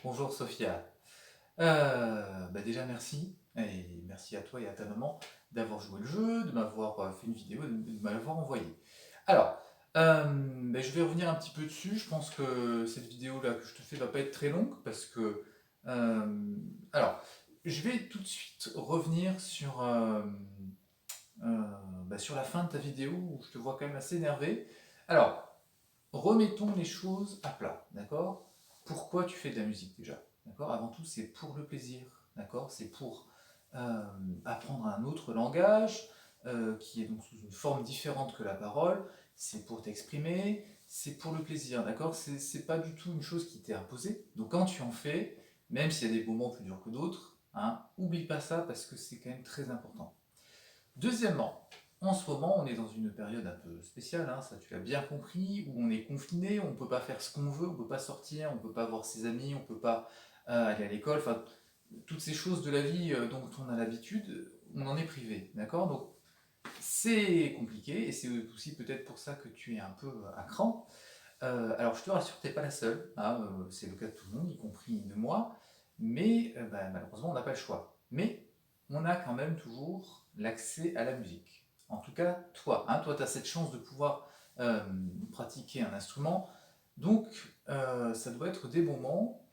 Bonjour Sophia. Déjà merci, et merci à toi et à ta maman d'avoir joué le jeu, de m'avoir fait une vidéo, de m'avoir envoyé. Alors, je vais revenir un petit peu dessus. Je pense que cette vidéo-là que je te fais va pas être très longue parce que... euh, alors, je vais tout de suite revenir euh, sur la fin de ta vidéo où je te vois quand même assez énervé. Alors, remettons les choses à plat, d'accord? Pourquoi tu fais de la musique déjà? D'accord? Avant tout, c'est pour le plaisir, d'accord? C'est pour euh, apprendre un autre langage qui est donc sous une forme différente que la parole. C'est pour t'exprimer, c'est pour le plaisir, d'accord? C'est pas du tout une chose qui t'est imposée. Donc quand tu en fais, même s'il y a des moments plus durs que d'autres, hein, oublie pas ça parce que c'est quand même très important. Deuxièmement, en ce moment, on est dans une période un peu spéciale, hein, ça tu l'as bien compris, où on est confiné, on ne peut pas faire ce qu'on veut, on ne peut pas sortir, on ne peut pas voir ses amis, on ne peut pas aller à l'école, enfin, toutes ces choses de la vie dont on a l'habitude, on en est privé, d'accord? Donc c'est compliqué, et c'est aussi peut-être pour ça que tu es un peu à cran. Alors je te rassure, tu n'es pas la seule, hein, c'est le cas de tout le monde, y compris de moi, mais malheureusement on n'a pas le choix. Mais on a quand même toujours l'accès à la musique. En tout cas, toi, hein, toi tu as cette chance de pouvoir euh, pratiquer un instrument, donc ça doit être des moments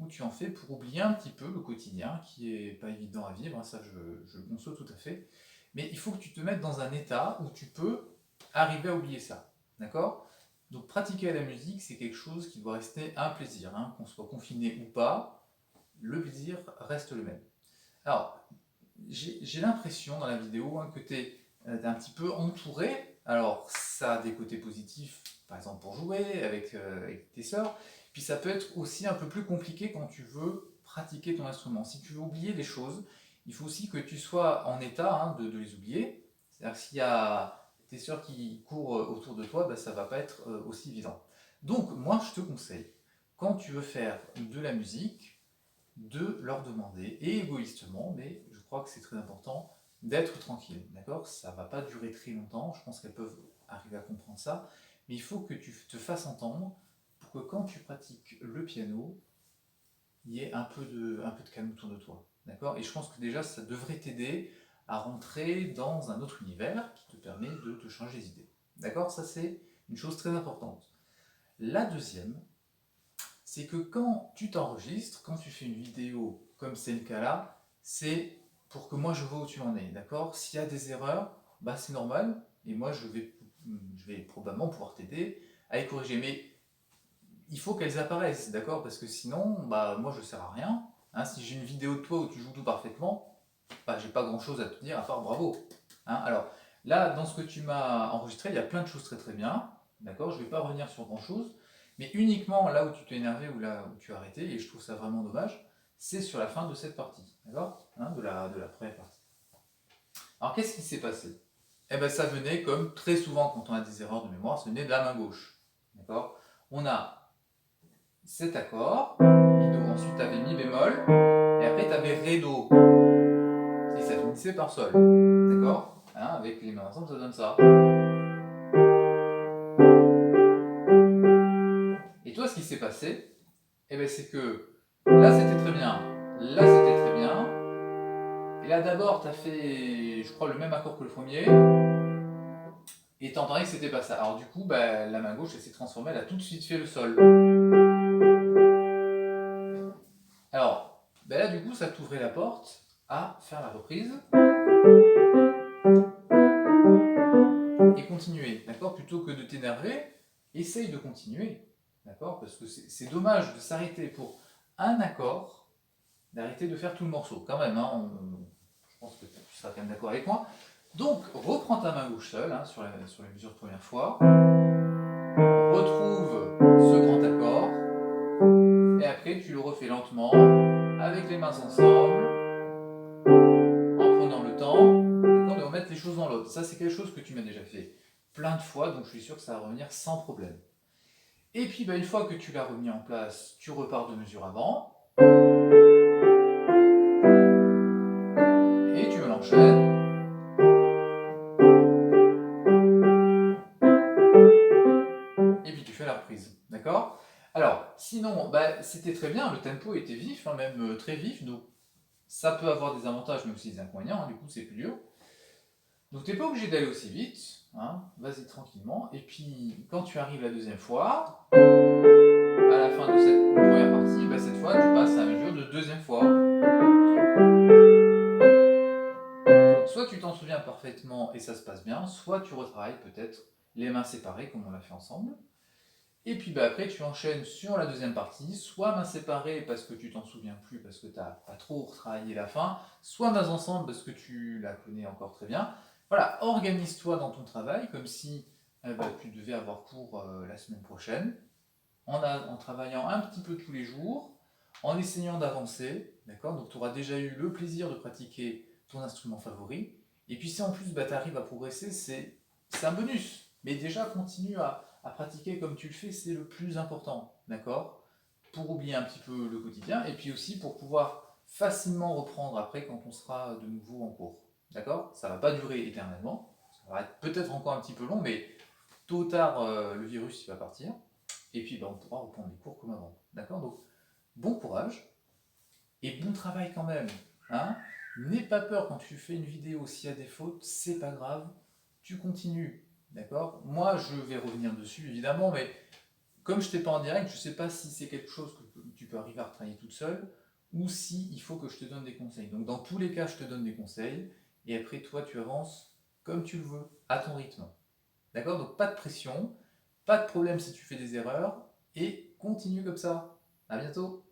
où tu en fais pour oublier un petit peu le quotidien, qui est pas évident à vivre, hein, ça je le conçois tout à fait, mais il faut que tu te mettes dans un état où tu peux arriver à oublier ça, d'accord? Donc pratiquer la musique, c'est quelque chose qui doit rester un plaisir, hein, qu'on soit confiné ou pas, le plaisir reste le même. Alors, j'ai l'impression dans la vidéo hein, que tu es un petit peu entouré. Alors, ça a des côtés positifs, par exemple pour jouer avec tes sœurs, puis ça peut être aussi un peu plus compliqué quand tu veux pratiquer ton instrument. Si tu veux oublier les choses, il faut aussi que tu sois en état hein, de les oublier. C'est-à-dire que s'il y a tes sœurs qui courent autour de toi, ça ne va pas être aussi évident. Donc, moi, je te conseille, quand tu veux faire de la musique, de leur demander, et égoïstement, mais je crois que c'est très important, d'être tranquille, d'accord? Ça va pas durer très longtemps, je pense qu'elles peuvent arriver à comprendre ça, mais il faut que tu te fasses entendre pour que quand tu pratiques le piano, il y ait un peu de calme autour de toi, d'accord? Et je pense que déjà, ça devrait t'aider à rentrer dans un autre univers qui te permet de te changer les idées, d'accord? Ça, c'est une chose très importante. La deuxième, c'est que quand tu t'enregistres, quand tu fais une vidéo comme c'est le cas là, c'est pour que moi je vois où tu en es, d'accord? S'il y a des erreurs, c'est normal, et moi je vais probablement pouvoir t'aider à les corriger. Mais il faut qu'elles apparaissent, d'accord? Parce que sinon, moi je sers à rien. Hein, si j'ai une vidéo de toi où tu joues tout parfaitement, j'ai pas grand chose à te dire à part bravo. Hein, alors là, dans ce que tu m'as enregistré, il y a plein de choses très très bien, d'accord? Je vais pas revenir sur grand chose, mais uniquement là où tu t'es énervé ou là où tu as arrêté, et je trouve ça vraiment dommage, c'est sur la fin de cette partie, d'accord? Hein, de la première partie. Alors qu'est-ce qui s'est passé? Eh ben ça venait comme très souvent quand on a des erreurs de mémoire, ça venait de la main gauche, d'accord? On a cet accord, mi do, ensuite tu avais mi bémol, et après tu avais ré do, et ça finissait par sol, d'accord? Hein, avec les mains ensemble, ça donne ça. Et toi, ce qui s'est passé, c'est que là c'était très bien, là c'était très bien, et là d'abord tu as fait, je crois, le même accord que le premier, et tu entendais que c'était pas ça. Alors du coup, la main gauche elle s'est transformée, elle a tout de suite fait le sol. Alors, là du coup, ça t'ouvrait la porte à faire la reprise et continuer, d'accord? Plutôt que de t'énerver, essaye de continuer, d'accord? Parce que c'est dommage de s'arrêter pour un accord, d'arrêter de faire tout le morceau, quand même, hein, je pense que tu seras quand même d'accord avec moi. Donc, reprends ta main gauche seule, hein, sur les mesures de première fois, retrouve ce grand accord, et après tu le refais lentement, avec les mains ensemble, en prenant le temps, d'accord, de remettre les choses dans l'autre. Ça, c'est quelque chose que tu m'as déjà fait plein de fois, donc je suis sûr que ça va revenir sans problème. Et puis, une fois que tu l'as remis en place, tu repars de mesure avant, et tu me l'enchaînes, et puis tu fais la reprise, d'accord? Alors, sinon, bah, c'était très bien, le tempo était vif, hein, même très vif, donc ça peut avoir des avantages, mais aussi des inconvénients, hein, du coup c'est plus dur. Donc t'es pas obligé d'aller aussi vite, hein, vas-y tranquillement, et puis quand tu arrives la deuxième fois, à la fin de cette première partie, bah, cette fois tu passes à la mesure de deuxième fois. Donc, soit tu t'en souviens parfaitement et ça se passe bien, soit tu retravailles peut-être les mains séparées comme on l'a fait ensemble. Et puis bah, après tu enchaînes sur la deuxième partie, soit mains séparées parce que tu t'en souviens plus parce que tu n'as pas trop retravaillé la fin, soit mains ensemble parce que tu la connais encore très bien. Voilà, organise-toi dans ton travail comme si bah, tu devais avoir cours la semaine prochaine, en travaillant un petit peu tous les jours, en essayant d'avancer, d'accord? Donc tu auras déjà eu le plaisir de pratiquer ton instrument favori, et puis si en plus bah, tu arrives à progresser, c'est un bonus. Mais déjà continue à pratiquer comme tu le fais, c'est le plus important, d'accord? Pour oublier un petit peu le quotidien, et puis aussi pour pouvoir facilement reprendre après quand on sera de nouveau en cours, d'accord? Ça ne va pas durer éternellement, ça va être peut-être encore un petit peu long, mais tôt ou tard, le virus il va partir. Et puis ben, on pourra reprendre les cours comme avant. D'accord? Donc, bon courage et bon travail quand même. Hein. N'aie pas peur quand tu fais une vidéo, s'il y a des fautes, c'est pas grave, tu continues. D'accord? Moi, je vais revenir dessus évidemment, mais comme je t'ai pas en direct, je sais pas si c'est quelque chose que tu peux arriver à retravailler toute seule ou si il faut que je te donne des conseils. Donc, dans tous les cas, je te donne des conseils et après, toi, tu avances comme tu le veux, à ton rythme. D'accord? Donc pas de pression, pas de problème si tu fais des erreurs, et continue comme ça. À bientôt!